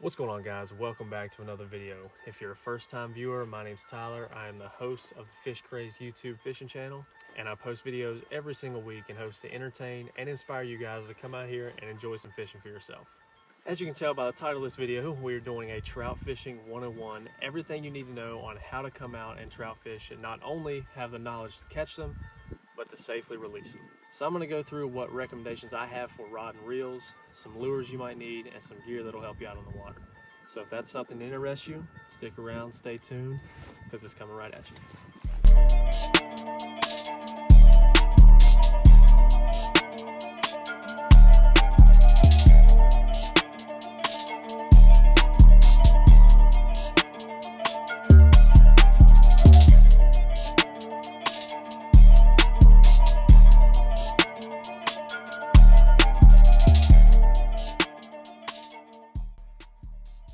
What's going on, guys? Welcome back to another video. If you're a first-time viewer, my name's Tyler. I am the host of the Fish Craze YouTube fishing channel, and I post videos every single week in hopes to entertain and inspire you guys to come out here and enjoy some fishing for yourself. As you can tell by the title of this video, we're doing a trout fishing 101, everything you need to know on how to come out and trout fish and not only have the knowledge to catch them, but to safely release them. So I'm going to go through what recommendations I have for rod and reels, some lures you might need, and some gear that'll help you out on the water. So if that's something that interests you, stick around, stay tuned, because it's coming right at you.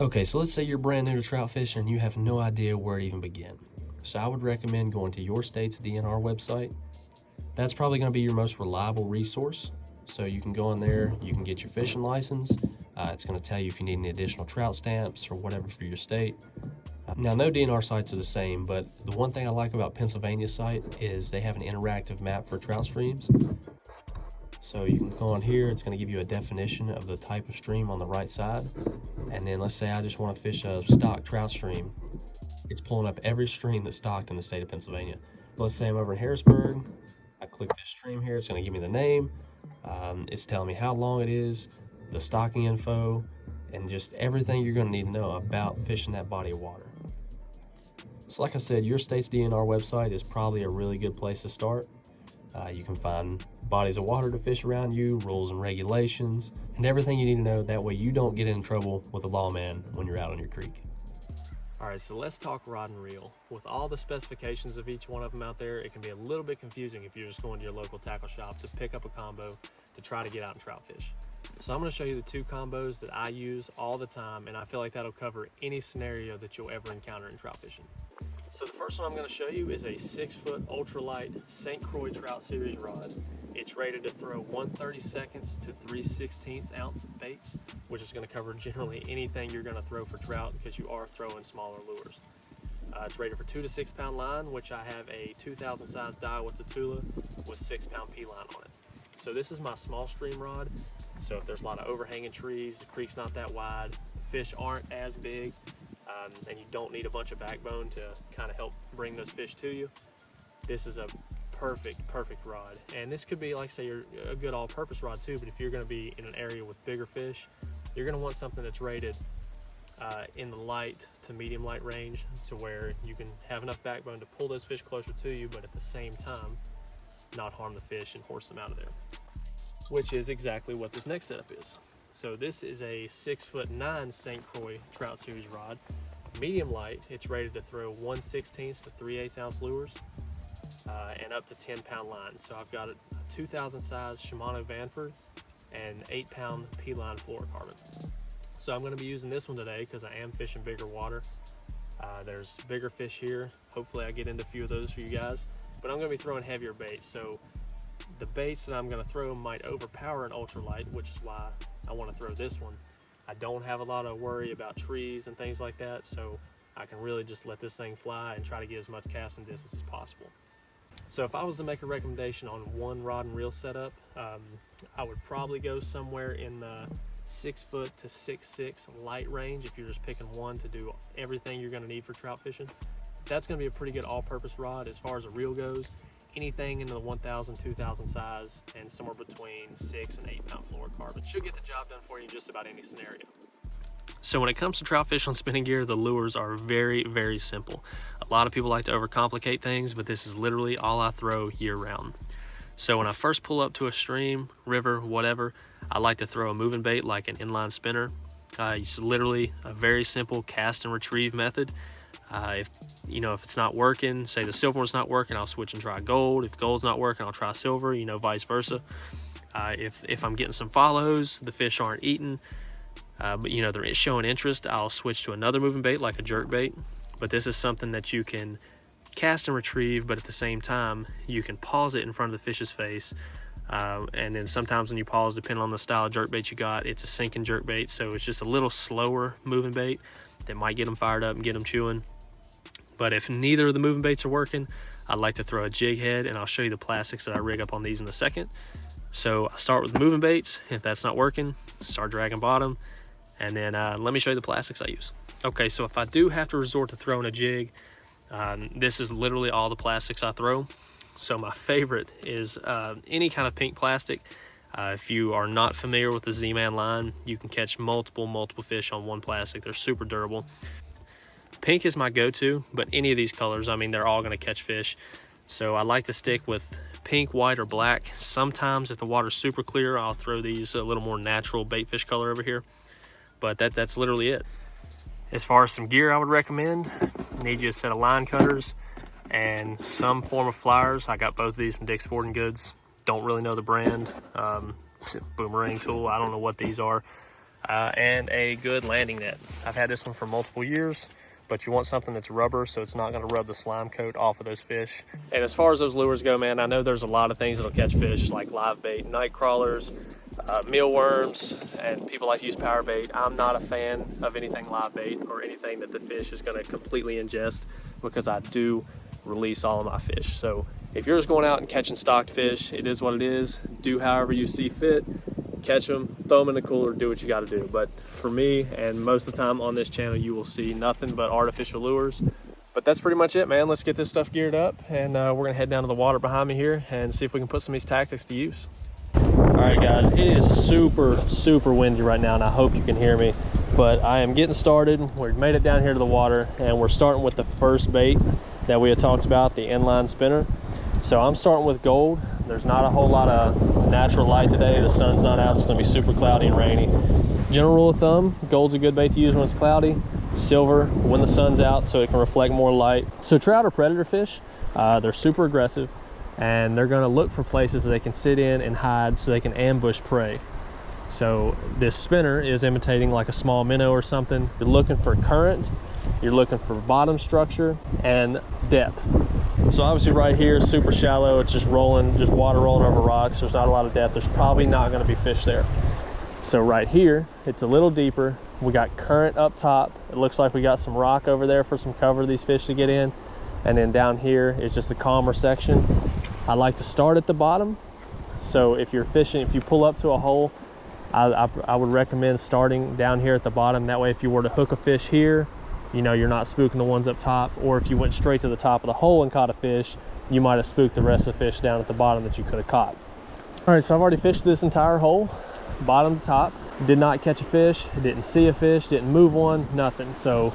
Okay, so let's say you're brand new to trout fishing and you have no idea where to even begin. So I would recommend going to your state's DNR website. That's probably going to be your most reliable resource. So you can go in there, you can get your fishing license. It's going to tell you if you need any additional trout stamps or whatever for your state. Now, no DNR sites are the same, but the one thing I like about Pennsylvania's site is they have an interactive map for trout streams. So you can go on here, it's going to give you a definition of the type of stream on the right side. And then let's say I just want to fish a stock trout stream. It's pulling up every stream that's stocked in the state of Pennsylvania. Let's say I'm over in Harrisburg. I click this stream here, it's going to give me the name. It's telling me how long it is, the stocking info, and just everything you're going to need to know about fishing that body of water. So like I said, your state's DNR website is probably a really good place to start. You can find bodies of water to fish around you, rules and regulations, and everything you need to know. That way you don't get in trouble with the lawman when you're out on your creek. All right, so let's talk rod and reel. With all the specifications of each one of them out there, it can be a little bit confusing if you're just going to your local tackle shop to pick up a combo to try to get out and trout fish. So I'm going to show you the two combos that I use all the time, and I feel like that'll cover any scenario that you'll ever encounter in trout fishing. So the first one I'm going to show you is a 6-foot ultralight St. Croix Trout Series rod. It's rated to throw 1/32 to 3/16 ounce baits, which is going to cover generally anything you're going to throw for trout because you are throwing smaller lures. It's rated for 2 to 6 pound line, which I have a 2000 size die with the Tula with 6 pound P line on it. So this is my small stream rod. So if there's a lot of overhanging trees, the creek's not that wide, the fish aren't as big, and you don't need a bunch of backbone to kind of help bring those fish to you, this is a perfect rod. And this could be, like say, a good all-purpose rod too, but if you're going to be in an area with bigger fish, you're going to want something that's rated in the light to medium light range to where you can have enough backbone to pull those fish closer to you, but at the same time not harm the fish and horse them out of there, which is exactly what this next setup is. So this is a 6'9" St. Croix Trout Series rod, medium light. It's rated to throw 1/16 to 3/8 ounce lures and up to 10 pound lines. So I've got a 2000 size Shimano Vanford and 8 pound P line fluorocarbon. So I'm going to be using this one today because I am fishing bigger water. There's bigger fish here. Hopefully I get into a few of those for you guys, but I'm going to be throwing heavier baits. So the baits that I'm going to throw might overpower an ultralight, which is why I want to throw this one. I don't have a lot of worry about trees and things like that, so I can really just let this thing fly and try to get as much casting distance as possible. So if I was to make a recommendation on one rod and reel setup, I would probably go somewhere in the 6 foot to 6'6" light range if you're just picking one to do everything you're going to need for trout fishing. That's going to be a pretty good all-purpose rod. As far as a reel goes, anything in the 1000, 2000 size and somewhere between 6 and 8 pound fluorocarbon should get the job done for you in just about any scenario. So when it comes to trout fish on spinning gear, the lures are very simple. A lot of people like to overcomplicate things, but this is literally all I throw year round. So when I first pull up to a stream, river, whatever, I like to throw a moving bait like an inline spinner. It's literally a very simple cast and retrieve method. If it's not working, say the silver one's not working, I'll switch and try gold. If gold's not working, I'll try silver, vice versa. If I'm getting some follows, the fish aren't eating, but they're showing interest, I'll switch to another moving bait like a jerkbait. But this is something that you can cast and retrieve, but at the same time, you can pause it in front of the fish's face, And then sometimes when you pause, depending on the style of jerkbait you got, it's a sinking jerkbait, so it's just a little slower moving bait that might get them fired up and get them chewing. But if neither of the moving baits are working, I like to throw a jig head, and I'll show you the plastics that I rig up on these in a second. So I start with the moving baits. If that's not working, start dragging bottom, and then let me show you the plastics I use. Okay, so if I do have to resort to throwing a jig, this is literally all the plastics I throw. So my favorite is any kind of pink plastic. If you are not familiar with the Z-Man line, you can catch multiple fish on one plastic. They're super durable. Pink is my go-to, but any of these colors, I mean, they're all gonna catch fish. So I like to stick with pink, white, or black. Sometimes if the water's super clear, I'll throw these a little more natural bait fish color over here. But that's literally it. As far as some gear I would recommend, need you a set of line cutters and some form of pliers. I got both of these from Dick's Sporting Goods. Don't really know the brand. Boomerang tool, I don't know what these are. And a good landing net. I've had this one for multiple years, but you want something that's rubber so it's not gonna rub the slime coat off of those fish. And as far as those lures go, man, I know there's a lot of things that'll catch fish, like live bait, night crawlers, mealworms, and people like to use power bait. I'm not a fan of anything live bait or anything that the fish is gonna completely ingest, because I do release all of my fish. So if you're just going out and catching stocked fish, it is what it is. Do however you see fit. Catch them, throw them in the cooler, do what you got to do. But for me, and most of the time on this channel, you will see nothing but artificial lures. But that's pretty much it, man. Let's get this stuff geared up, and we're gonna head down to the water behind me here and see if we can put some of these tactics to use. All right, guys, it is super windy right now, and I hope you can hear me. But I am getting started. We've made it down here to the water, and we're starting with the first bait that we had talked about, the inline spinner. So I'm starting with gold. There's not a whole lot of natural light today. The sun's not out. It's gonna be super cloudy and rainy. General rule of thumb, gold's a good bait to use when it's cloudy. Silver when the sun's out, so it can reflect more light. So trout are predator fish. They're super aggressive, and they're gonna look for places that they can sit in and hide so they can ambush prey. So this spinner is imitating like a small minnow or something. You're looking for current, you're looking for bottom structure, and depth. So obviously right here, super shallow, it's just rolling, just water rolling over rocks. There's not a lot of depth. There's probably not gonna be fish there. So right here, it's a little deeper. We got current up top. It looks like we got some rock over there for some cover for these fish to get in. And then down here is just a calmer section. I like to start at the bottom. So if you're fishing, if you pull up to a hole, I would recommend starting down here at the bottom. That way, if you were to hook a fish here, you know, you're not spooking the ones up top. Or if you went straight to the top of the hole and caught a fish, you might have spooked the rest of the fish down at the bottom that you could have caught. All right, so I've already fished this entire hole, bottom to top. Did not catch a fish, didn't see a fish, didn't move one, nothing. So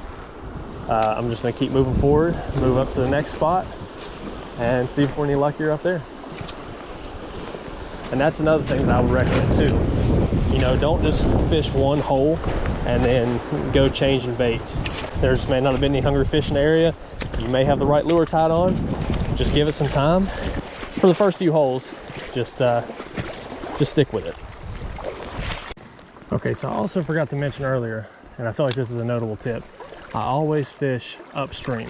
I'm just gonna keep moving forward, move up to the next spot, and see if we're any luckier up there. And that's another thing that I would recommend too. You know, don't just fish one hole and then go changing baits. There's may not have been any hungry fish in the area. You may have the right lure tied on. Just give it some time. For the first few holes, just stick with it. Okay, so I also forgot to mention earlier, and I feel like this is a notable tip, I always fish upstream.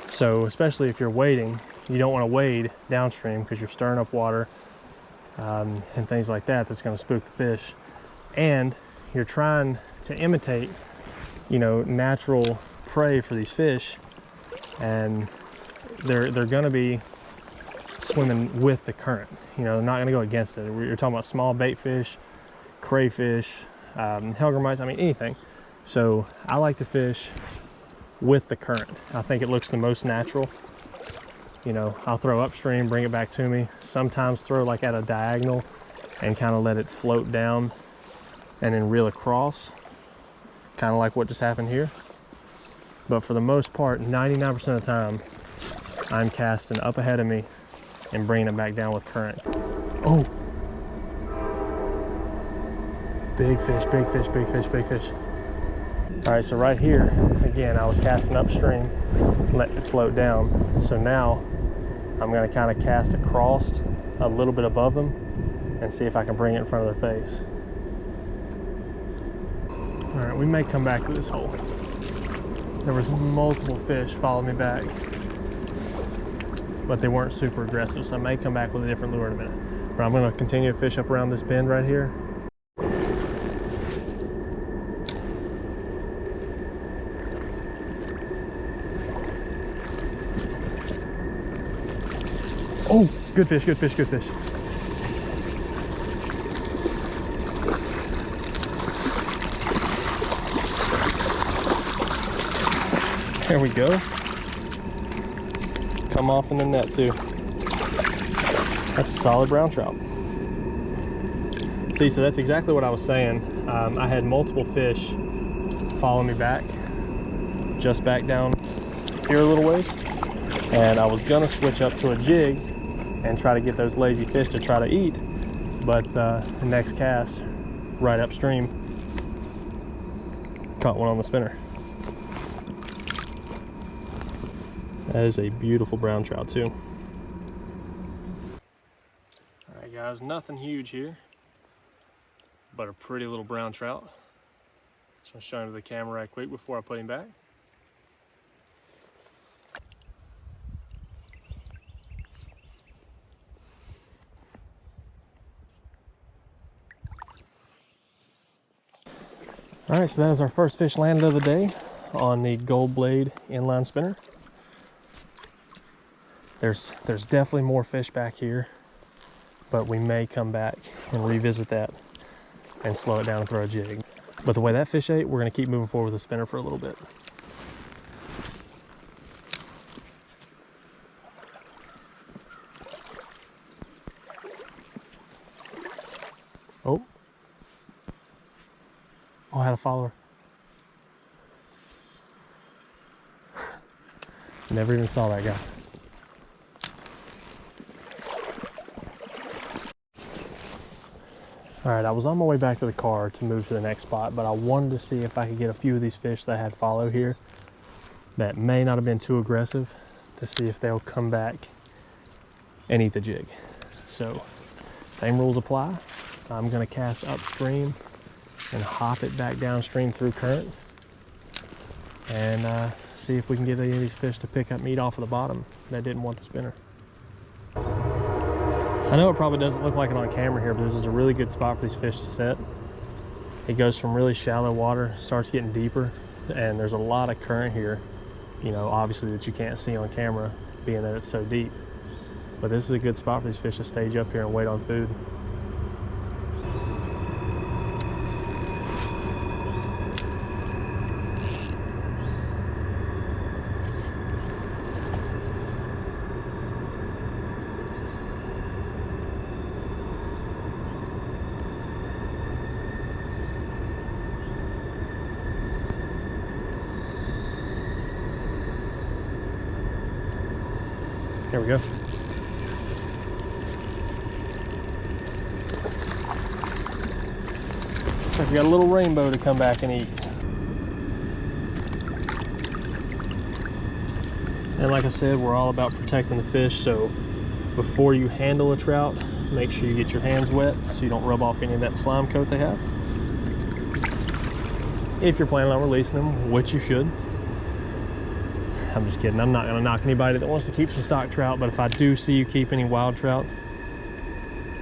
So especially if you're wading, you don't want to wade downstream because you're stirring up water and things like that. That's going to spook the fish. And you're trying to imitate, you know, natural prey for these fish, and they're going to be swimming with the current. You know, they're not going to go against it. You're talking about small bait fish, crayfish, hellgrammites, I mean anything. So I like to fish with the current. I think it looks the most natural. You know, I'll throw upstream, bring it back to me. Sometimes throw like at a diagonal and kind of let it float down and then reel across, kind of like what just happened here. But for the most part, 99% of the time, I'm casting up ahead of me and bringing it back down with current. Oh! Big fish, big fish, big fish, big fish. All right, so right here, again, I was casting upstream, letting it float down. So now I'm gonna kind of cast across a little bit above them and see if I can bring it in front of their face. All right, we may come back to this hole. There was multiple fish following me back, but they weren't super aggressive, so I may come back with a different lure in a minute. But I'm gonna continue to fish up around this bend right here. Oh, good fish, good fish, good fish. There we go. Come off in the net too. That's a solid brown trout. See, so that's exactly what I was saying. I had multiple fish follow me back, just back down here a little ways. And I was gonna switch up to a jig and try to get those lazy fish to try to eat. But the next cast, right upstream, caught one on the spinner. That is a beautiful brown trout too. All right guys, nothing huge here, but a pretty little brown trout. Just want to show him to the camera right quick before I put him back. All right, so that is our first fish landed of the day on the Gold Blade inline spinner. There's definitely more fish back here, but we may come back and revisit that and slow it down and throw a jig. But the way that fish ate, we're gonna keep moving forward with the spinner for a little bit. Oh, I had a follower. Never even saw that guy. All right, I was on my way back to the car to move to the next spot, but I wanted to see if I could get a few of these fish that I had follow here that may not have been too aggressive, to see if they'll come back and eat the jig. So, same rules apply. I'm gonna cast upstream and hop it back downstream through current and see if we can get any of these fish to pick up meat off of the bottom that didn't want the spinner. I know it probably doesn't look like it on camera here, but this is a really good spot for these fish to sit. It goes from really shallow water, starts getting deeper, and there's a lot of current here, you know, obviously that you can't see on camera, being that it's so deep. But this is a good spot for these fish to stage up here and wait on food. There we go. Looks like we got a little rainbow to come back and eat. And like I said, we're all about protecting the fish, so before you handle a trout, make sure you get your hands wet so you don't rub off any of that slime coat they have. If you're planning on releasing them, which you should. I'm just kidding. I'm not going to knock anybody that wants to keep some stock trout, but if I do see you keep any wild trout,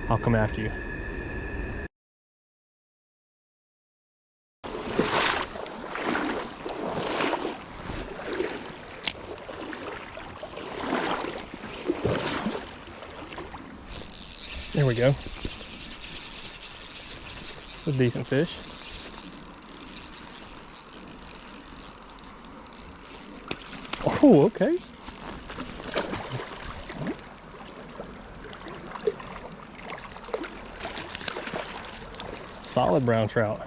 I'll come after you. There we go. It's a decent fish. Oh, okay. Solid brown trout.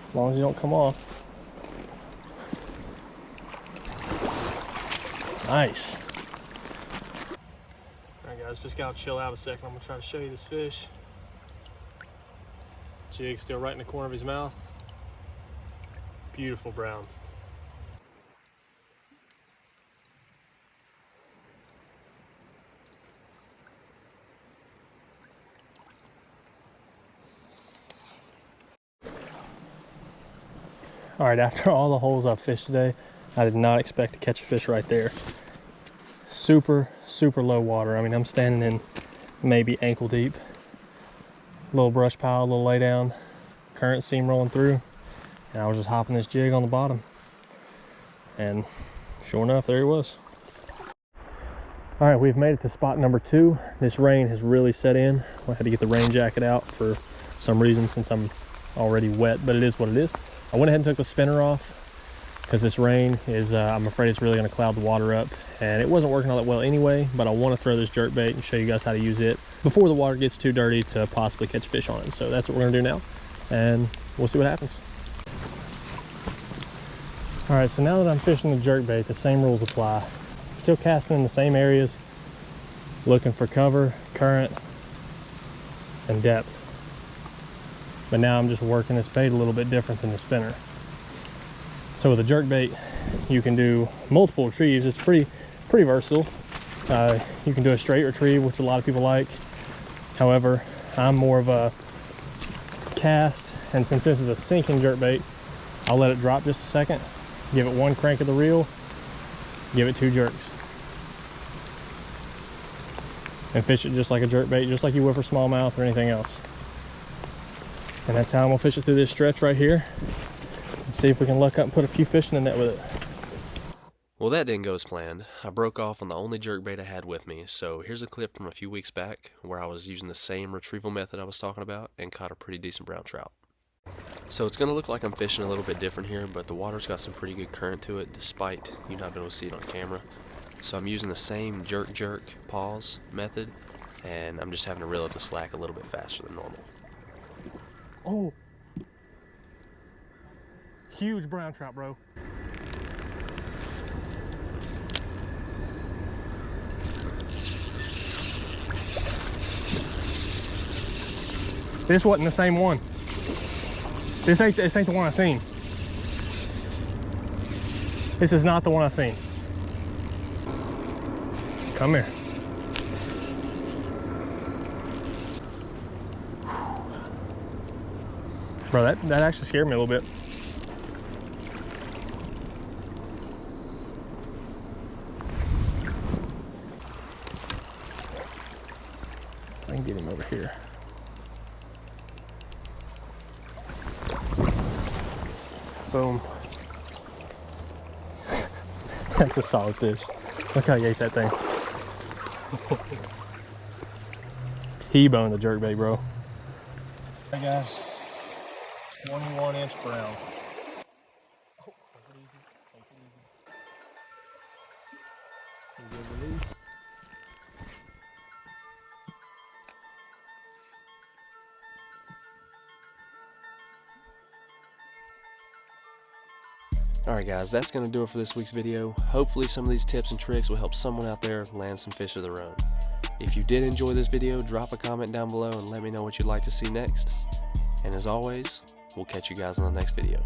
As long as you don't come off. Nice. All right, guys, just gotta chill out a second. I'm gonna try to show you this fish. Jig still right in the corner of his mouth. Beautiful brown. All right, after all the holes I've fished today, I did not expect to catch a fish right there. Super, super low water. I mean, I'm standing in maybe ankle deep. Little brush pile, a little lay down, current seam rolling through, and I was just hopping this jig on the bottom. And sure enough, there he was. All right, we've made it to spot number 2. This rain has really set in. I had to get the rain jacket out for some reason since I'm already wet, but it is what it is. I went ahead and took the spinner off because this rain is, I'm afraid it's really gonna cloud the water up, and it wasn't working all that well anyway, but I wanna throw this jerk bait and show you guys how to use it before the water gets too dirty to possibly catch fish on it. So that's what we're gonna do now, and we'll see what happens. All right, so now that I'm fishing the jerk bait, the same rules apply. Still casting in the same areas, looking for cover, current, and depth. But now I'm just working this bait a little bit different than the spinner. So with a jerk bait, you can do multiple retrieves. It's pretty versatile. You can do a straight retrieve, which a lot of people like. However, I'm more of a cast, and since this is a sinking jerk bait, I'll let it drop just a second, give it 1 crank of the reel, give it 2 jerks, and fish it just like a jerk bait, just like you would for smallmouth or anything else. And that's how I'm gonna fish it through this stretch right here and see if we can luck up and put a few fish in the net with it. Well, that didn't go as planned. I broke off on the only jerkbait I had with me, so here's a clip from a few weeks back where I was using the same retrieval method I was talking about and caught a pretty decent brown trout. So it's going to look like I'm fishing a little bit different here, but the water's got some pretty good current to it despite you not being able to see it on camera. So I'm using the same jerk pause method, and I'm just having to reel up the slack a little bit faster than normal. Oh, huge brown trout, bro. This wasn't the same one. This ain't the one I seen. This is not the one I seen. Come here. Bro, that actually scared me a little bit. I can get him over here. Boom. That's a solid fish. Look how he ate that thing. T-bone the jerkbait, bro. Hey guys, 21-inch brown. Oh, take it easy, take it easy. Good release. Alright guys, that's going to do it for this week's video. Hopefully some of these tips and tricks will help someone out there land some fish of their own. If you did enjoy this video, drop a comment down below and let me know what you'd like to see next. And as always, we'll catch you guys on the next video.